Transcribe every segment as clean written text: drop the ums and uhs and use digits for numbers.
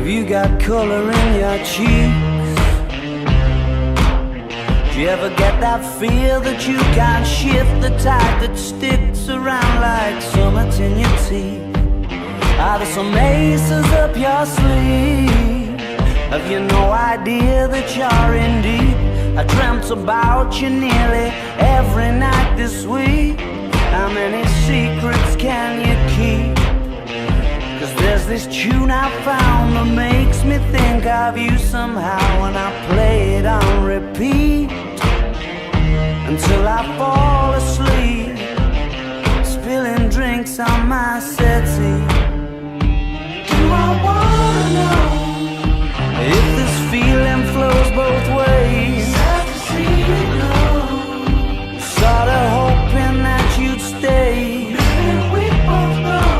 You got color in your cheeks. Do you ever get that feel that you can't shift, the tide that sticks around like summits in your teeth? Are there some aces up your sleeve? Have you no idea that you're in deep? I dreamt about you nearly every night this week. How many secrets can you keep? 'Cause there's this tune I found that makes me think of you somehow, and I play it on repeat until I fall asleep, spilling drinks on my settee. Do I wanna know if this feeling flows both ways? Sad to see you go. Sorta hoping that you'd stay. Maybe we both know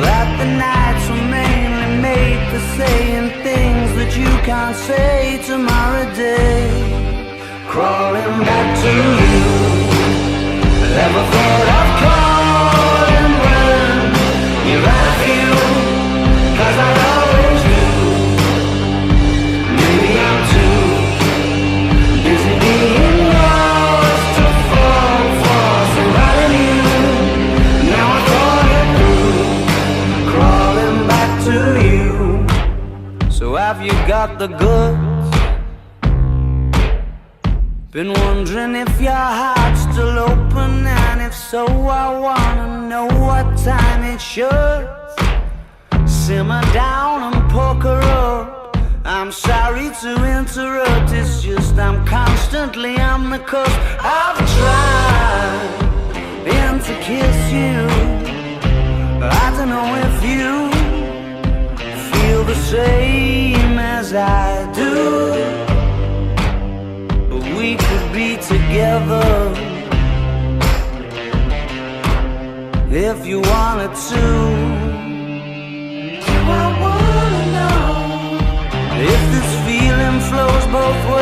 that the nights were mainly made for saying things that you can't say tomorrow day. Crawling back to you. Never thought I'd calling when you're out of you, 'cause I always do. Maybe I'm too busy being lost to fall for somebody new. Now I thought it through, crawling back to you. So have you got the goods? Been wondering if your heart's still open, and if so, I wanna know what time it should. Simmer down and poker up. I'm sorry to interrupt, it's just I'm constantly on the cusp. I've tried been to kiss you. I don't know if you feel the same as I do. We could be together if you wanted to. Do I wanna know if this feeling flows both ways?